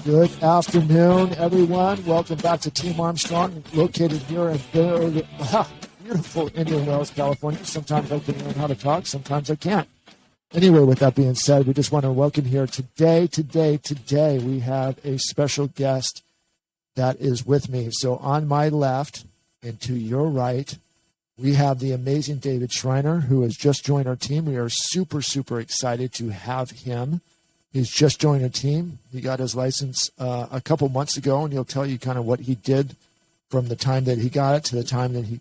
Good afternoon, everyone. Welcome back to Team Armstrong, located here in beautiful Indian Wells, California. Sometimes I can learn how to talk, sometimes I can't. Anyway, with that being said, we just want to welcome here today, we have a special guest that is with me. So on my left and to your right, we have the amazing David Schreiner, who has just joined our team. We are super, super excited to have him. He's just joined our team. He got his license a couple months ago, and he'll tell you kind of what he did from the time that he got it to the time that he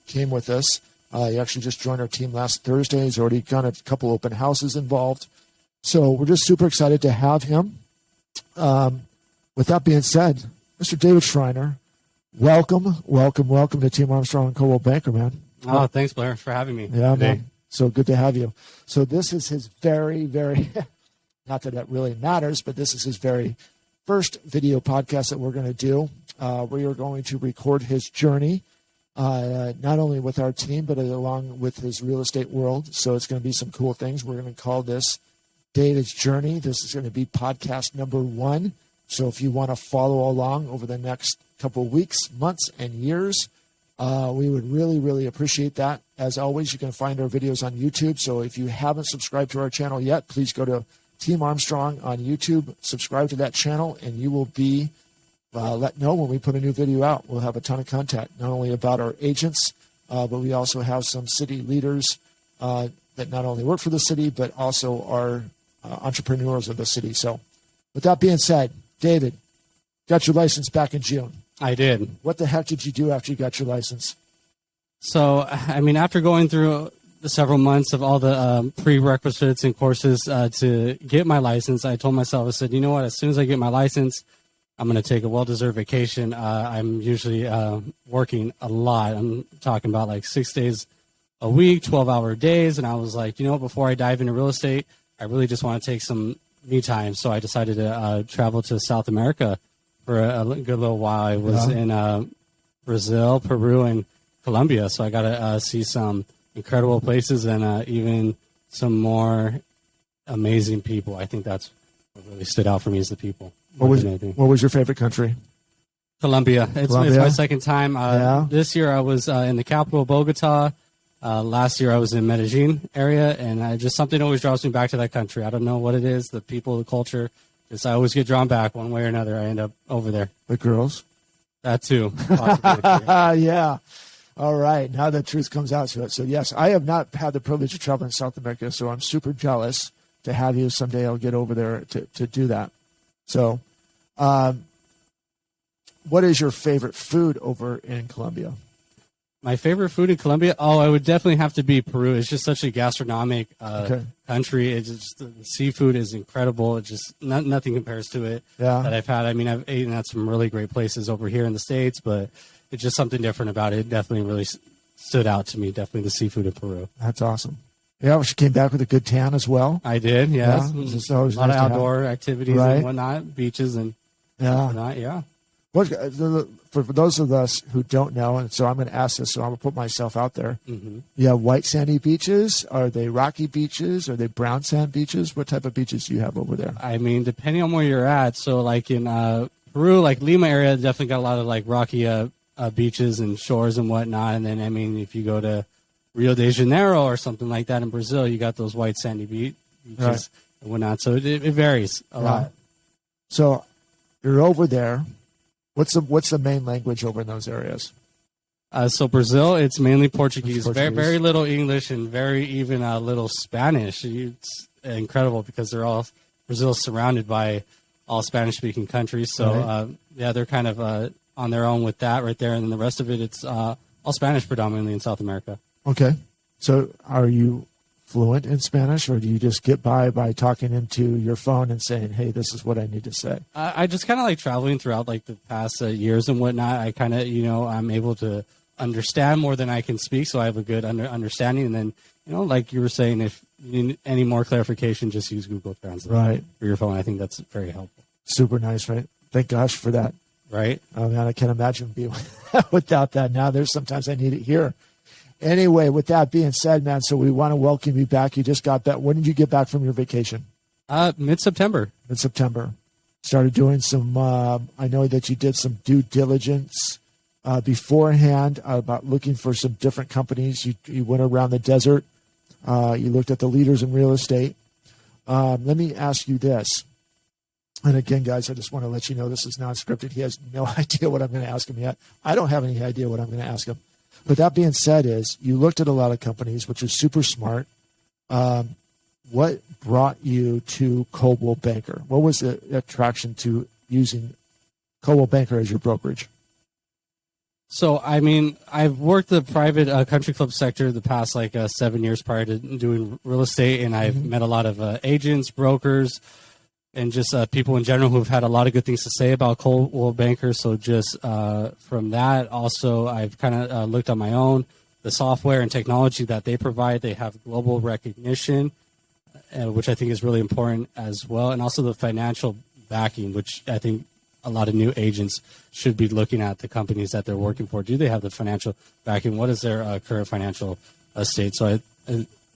came with us. He actually just joined our team last Thursday. He's already got a couple open houses involved. So we're just super excited to have him. With that being said, Mr. David Schreiner, welcome to Team Armstrong and Coldwell Banker, man. Oh, thanks, Blair, for having me. Yeah, today. Man. So good to have you. So this is his very, very, not that that really matters, but this is his very first video podcast that we're going to do. We are going to record his journey, not only with our team, but along with his real estate world. So it's going to be some cool things. We're going to call this David's Journey. This is going to be podcast number 1. So if you want to follow along over the next couple of weeks, months, and years, we would really, really appreciate that. As always, you can find our videos on YouTube. So if you haven't subscribed to our channel yet, please go to Team Armstrong on YouTube, subscribe to that channel, and you will be let know when we put a new video out. We'll have a ton of content, not only about our agents, but we also have some city leaders that not only work for the city, but also are entrepreneurs of the city. So with that being said, David, got your license back in June. I did. What the heck did you do after you got your license? So, I mean, after going through the several months of all the prerequisites and courses to get my license, I told myself, I said, you know what, as soon as I get my license, I'm going to take a well-deserved vacation. I'm usually working a lot. I'm talking about like 6 days a week, 12-hour days. And I was like, you know what, before I dive into real estate, I really just want to take some me time. So I decided to travel to South America for a good little while. I was in Brazil, Peru, and Colombia. So I got to see some incredible places and even some more amazing people. I think that's what really stood out for me is the people. What was your favorite country? Colombia. It's my second time. This year I was in the capital, Bogota. Last year I was in Medellin area, and something always draws me back to that country. I don't know what it is, the people, the culture. Just I always get drawn back one way or another. I end up over there. The girls? That too. Yeah. All right. Now the truth comes out to it. So yes, I have not had the privilege of traveling in South America, so I'm super jealous to have you. Someday I'll get over there to do that. So what is your favorite food over in Colombia? My favorite food in Colombia? Oh, it would definitely have to be Peru. It's just such a gastronomic country. It's just, the seafood is incredible. It just nothing compares to it that I've had. I mean, I've eaten at some really great places over here in the States, but it's just something different about it. It definitely really stood out to me. Definitely the seafood in Peru. That's awesome. Yeah, she came back with a good tan as well. I did, yes. Yeah, a lot of outdoor activities and whatnot, beaches and whatnot, yeah. For those of us who don't know, and so I'm going to ask this, so I'm going to put myself out there. Mm-hmm. You have white sandy beaches. Are they rocky beaches? Are they brown sand beaches? What type of beaches do you have over there? I mean, depending on where you're at. So like in Peru, like Lima area, definitely got a lot of like rocky beaches and shores and whatnot. And then, I mean, if you go to Rio de Janeiro or something like that in Brazil, you got those white sandy beaches and whatnot. So it varies a lot. So you're over there. What's the main language over in those areas? So Brazil, it's mainly Portuguese. Very, very little English and very even little Spanish. It's incredible because Brazil's surrounded by all Spanish-speaking countries. So they're kind of on their own with that right there, and then the rest of it, it's all Spanish predominantly in South America. Okay, so are you fluent in Spanish, or do you just get by talking into your phone and saying, hey, this is what I need to say? I just kind of like traveling throughout like the past years and whatnot. I kind of, I'm able to understand more than I can speak, so I have a good understanding. And then, like you were saying, if you need any more clarification, just use Google Translate for your phone. I think that's very helpful. Super nice, right? Thank gosh for that. Right? Oh, man, I can't imagine being without that. Now there's sometimes I need it here. Anyway, with that being said, man, so we want to welcome you back. You just got back. When did you get back from your vacation? Mid-September. Mid-September. started doing some, I know that you did some due diligence beforehand about looking for some different companies. You went around the desert. You looked at the leaders in real estate. Let me ask you this. And again, guys, I just want to let you know this is non-scripted. He has no idea what I'm going to ask him yet. I don't have any idea what I'm going to ask him. But that being said is you looked at a lot of companies, which is super smart. What brought you to Coldwell Banker? What was the attraction to using Coldwell Banker as your brokerage? So, I mean, I've worked the private country club sector the past 7 years prior to doing real estate, and I've met a lot of agents, brokers, and just people in general who've had a lot of good things to say about Coldwell Banker. So just from that, also, I've kind of looked on my own, the software and technology that they provide. They have global recognition, which I think is really important as well, and also the financial backing, which I think a lot of new agents should be looking at the companies that they're working for. Do they have the financial backing? What is their current financial state? So I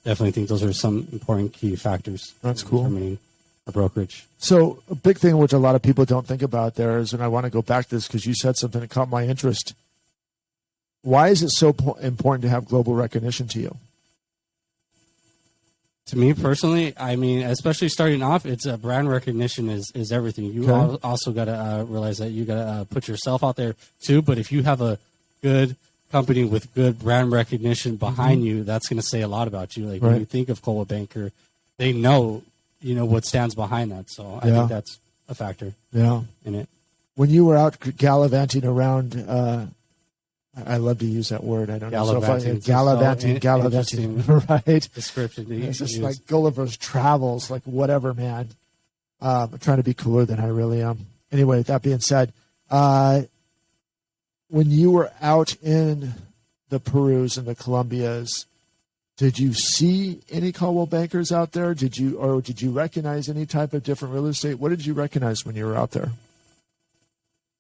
definitely think those are some important key factors. That's cool. Determining a brokerage. So a big thing which a lot of people don't think about there is, and I want to go back to this because you said something that caught my interest. Why is it so important to have global recognition to you? To me personally, I mean, especially starting off, it's brand recognition is everything. You also got to realize that you got to put yourself out there too. But if you have a good company with good brand recognition behind you, that's going to say a lot about you. Like when you think of Coldwell Banker, they know, what stands behind that. So I think that's a factor in it. When you were out gallivanting around, I love to use that word. I don't know. Gallivanting, right? Description. It's just like Gulliver's Travels, like whatever, man. I'm trying to be cooler than I really am. Anyway, that being said, when you were out in the Perus and the Colombias, did you see any Coldwell Bankers out there? Did you recognize any type of different real estate? What did you recognize when you were out there?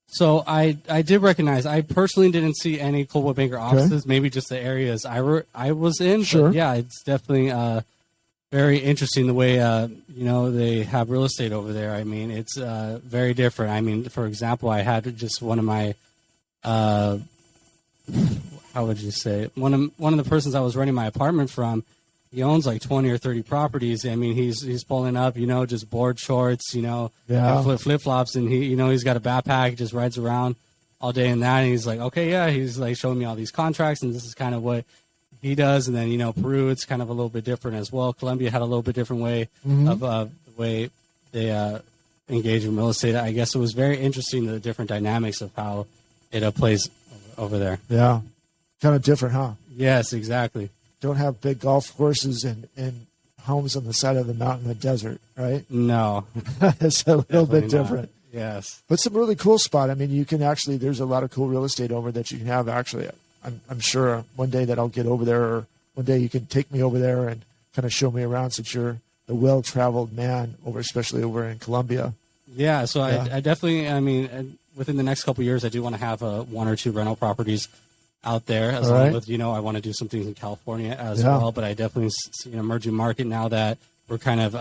So I did recognize. I personally didn't see any Coldwell Banker offices. Maybe just the areas I was in. Sure. But yeah, it's definitely very interesting the way they have real estate over there. I mean, it's very different. I mean, for example, I had just one of my how would you say, one of the persons I was renting my apartment from. He owns like 20 or 30 properties. I mean, he's pulling up, just board shorts, flip flops, and he's got a backpack, just rides around all day in that. And he's like, okay, yeah, he's like showing me all these contracts, and this is kind of what he does. And then Peru, it's kind of a little bit different as well. Colombia had a little bit different way of the way they engage in real estate. I guess it was very interesting, the different dynamics of how it plays over there. Yeah, kind of different, huh? Yes, exactly. Don't have big golf courses and homes on the side of the mountain in the desert, right? No. It's a little bit different. Not. Yes. But some really cool spot. I mean, you can actually, there's a lot of cool real estate over that you can have actually. I'm sure one day that I'll get over there, or one day you can take me over there and kind of show me around, since you're the well-traveled man especially over in Colombia. Yeah. So I definitely, I mean, within the next couple of years, I do want to have one or two rental properties out there, as long as I want to do some things in California as well. But I definitely see an emerging market now that we're kind of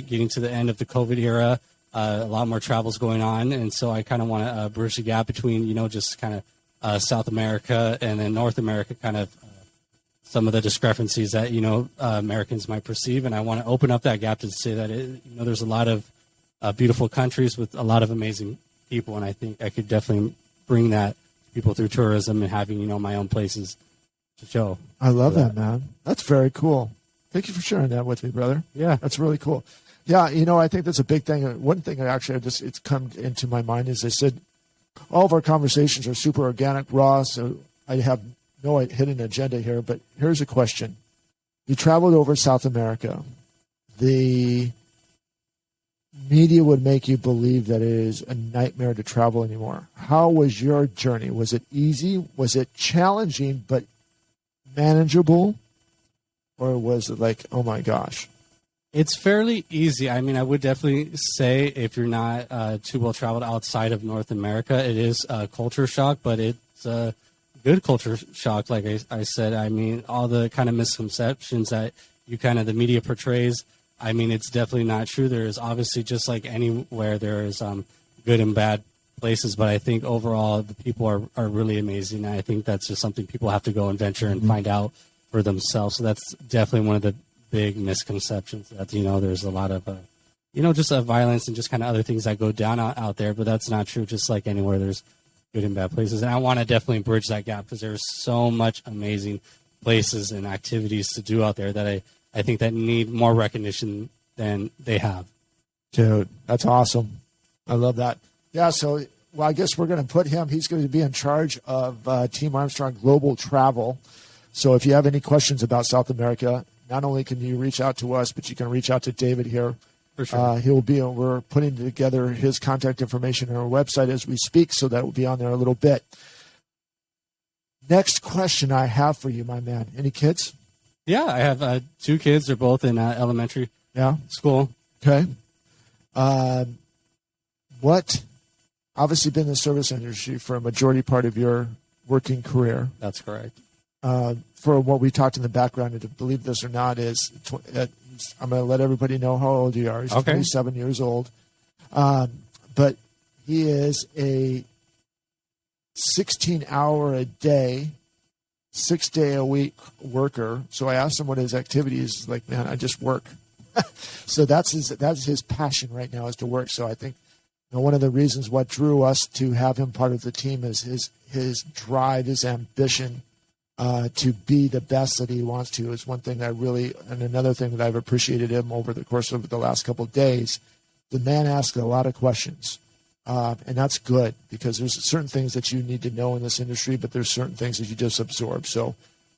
getting to the end of the COVID era. A lot more travel's going on, and so I kind of want to bridge the gap between just kind of South America and then North America, kind of some of the discrepancies that Americans might perceive, and I want to open up that gap to say that there's a lot of beautiful countries with a lot of amazing people, and I think I could definitely bring that people through tourism and having my own places to show. I love that, man. That's very cool. Thank you for sharing that with me, brother. Yeah, that's really cool. Yeah, I think that's a big thing. One thing it's come into my mind is, I said all of our conversations are super organic, raw. So I have no hidden agenda here. But here's a question: you traveled over South America. The media would make you believe that it is a nightmare to travel anymore. How was your journey? Was it easy? Was it challenging but manageable? Or was it like, oh my gosh? It's fairly easy. I mean, I would definitely say if you're not too well traveled outside of North America, it is a culture shock, but it's a good culture shock. Like I said, I mean, all the kind of misconceptions that the media portrays I mean, it's definitely not true. There is obviously, just like anywhere, there is good and bad places, but I think overall the people are really amazing. And I think that's just something people have to go and venture and find out for themselves. So that's definitely one of the big misconceptions that, there's a lot of, just violence and just kind of other things that go down out there, but that's not true. Just like anywhere, there's good and bad places. And I want to definitely bridge that gap because there's so much amazing places and activities to do out there that I think that need more recognition than they have. Dude, that's awesome. I love that. Yeah, so, I guess we're going to put him, he's going to be in charge of Team Armstrong Global Travel. So if you have any questions about South America, not only can you reach out to us, but you can reach out to David here. For sure. We're putting together his contact information on our website as we speak, so that will be on there a little bit. Next question I have for you, my man. Any kids? Yeah, I have 2 kids. They're both in elementary school. Okay. What, obviously been in the service industry for a majority part of your working career. That's correct. For what we talked in the background, and to believe this or not, is I'm going to let everybody know how old you are. He's 27 years old. But he is a 16-hour-a-day, 6-day-a-week worker. So I asked him what his activity is. He's like, man, I just work. So that's his passion right now, is to work. So I think one of the reasons what drew us to have him part of the team is his drive, his ambition to be the best that he wants to is one thing and another thing that I've appreciated him over the course of the last couple of days. The man asks a lot of questions, and that's good because there's certain things that you need to know in this industry, but there's certain things that you just absorb. So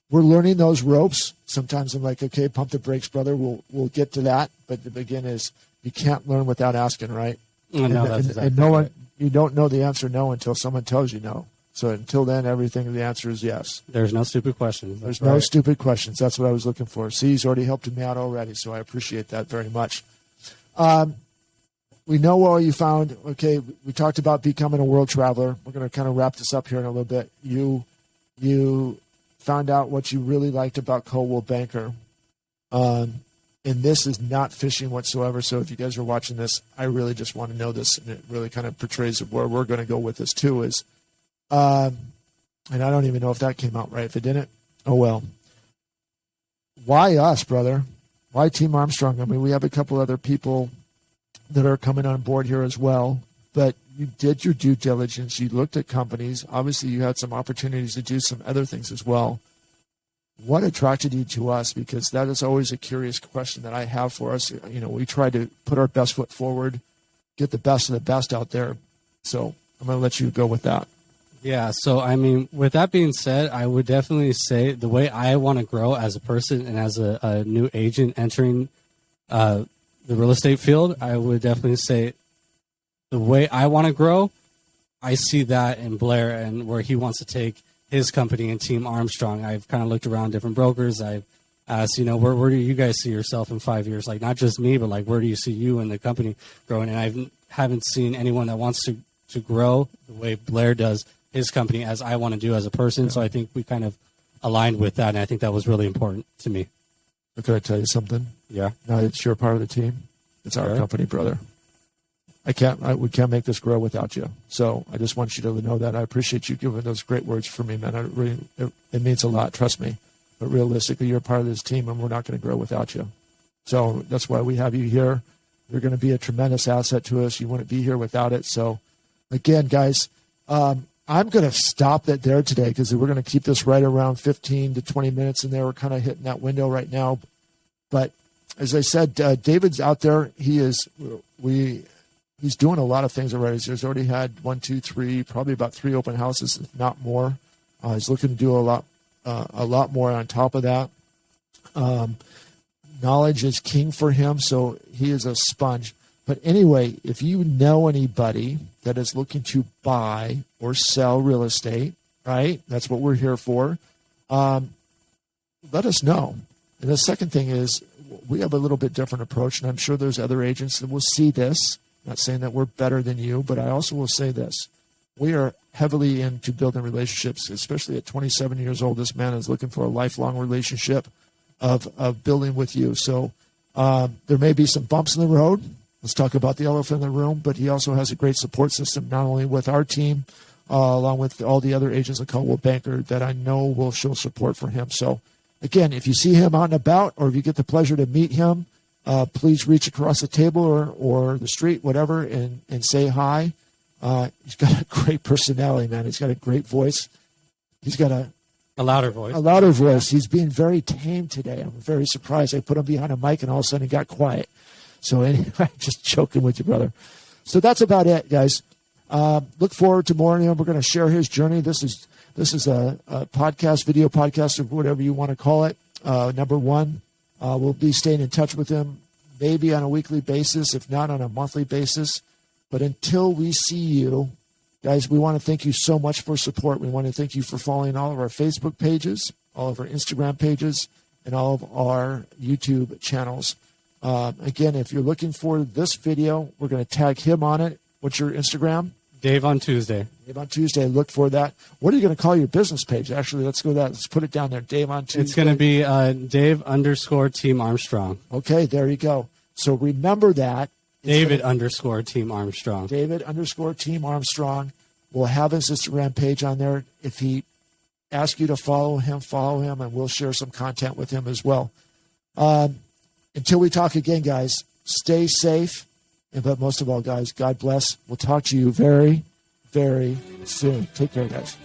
we're learning those ropes. Sometimes I'm like, okay, pump the brakes, brother. We'll get to that. But the beginning is you can't learn without asking, right? That's exactly and no one, right. You don't know the answer no until someone tells you no. So until then, the answer is yes. There's no stupid questions. There's no stupid questions. That's what I was looking for. See, he's already helped me out already, so I appreciate that very much. We know all you found. Okay, we talked about becoming a world traveler. We're going to kind of wrap this up here in a little bit. You found out what you really liked about Coldwell Banker. And this is not fishing whatsoever. So if you guys are watching this, I really just want to know this, and it really kind of portrays where we're going to go with this too. And I don't even know if that came out right. If it didn't, oh well. Why us, brother? Why Team Armstrong? I mean, we have a couple other people that are coming on board here as well. But you did your due diligence. You looked at companies. Obviously, you had some opportunities to do some other things as well. What attracted you to us? Because that is always a curious question that I have for us. We try to put our best foot forward, get the best of the best out there. So I'm going to let you go with that. Yeah, so I mean, with that being said, I would definitely say the way I want to grow as a person and as a new agent entering the real estate field, I would definitely say the way I want to grow, I see that in Blair and where he wants to take his company and Team Armstrong. I've kind of looked around different brokers. I've asked, where do you guys see yourself in 5 years? Like, not just me, but like, where do you see you and the company growing? And I haven't seen anyone that wants to grow the way Blair does his company as I want to do as a person. Yeah. So I think we kind of aligned with that, and I think that was really important to me. Can I tell you something? Yeah. Now that you're part of the team, it's our company, brother. We can't make this grow without you. So I just want you to know that. I appreciate you giving those great words for me, man. It means a lot, trust me. But realistically, you're part of this team, and we're not going to grow without you. So that's why we have you here. You're going to be a tremendous asset to us. You wouldn't be here without it. So, again, guys, I'm going to stop it there today because we're going to keep this right around 15 to 20 minutes in there. We're kind of hitting that window right now. But as I said, David's out there. He's doing a lot of things already. So he's already had 1, 2, 3, probably about 3 open houses, if not more. He's looking to do a lot more on top of that. Knowledge is king for him, so he is a sponge. But anyway, if you know anybody that is looking to buy or sell real estate, right? That's what we're here for. Let us know. And the second thing is we have a little bit different approach, and I'm sure there's other agents that will see this. I'm not saying that we're better than you, but I also will say this. We are heavily into building relationships, especially at 27 years old. This man is looking for a lifelong relationship of building with you. So There may be some bumps in the road. Let's talk about the elephant in the room, but he also has a great support system, not only with our team, along with all the other agents at Coldwell Banker that I know will show support for him. So, again, if you see him out and about, or if you get the pleasure to meet him, please reach across the table or the street, whatever, and say hi. He's got a great personality, man. He's got a great voice. He's got a louder voice. A louder voice. He's being very tame today. I'm very surprised. I put him behind a mic, and all of a sudden he got quiet. So anyway, just joking with you, brother. So that's about it, guys. Look forward to more of him. We're going to share his journey. This is a podcast, video podcast, or whatever you want to call it. Number one, we'll be staying in touch with him, maybe on a weekly basis, if not on a monthly basis. But until we see you, guys, we want to thank you so much for support. We want to thank you for following all of our Facebook pages, all of our Instagram pages, and all of our YouTube channels. Again, if you're looking for this video, we're going to tag him on it. What's your Instagram? Dave on Tuesday. Dave on Tuesday. Look for that. What are you going to call your business page? Actually, let's go that. Let's put it down there. Dave on Tuesday. It's going to be Dave_Team Armstrong. Okay, there you go. So remember that. David_Team Armstrong. David_Team Armstrong. We'll have his Instagram page on there. If he asks you to follow him, and we'll share some content with him as well. Until we talk again, guys, stay safe. But most of all, guys, God bless. We'll talk to you very, very soon. Take care, guys.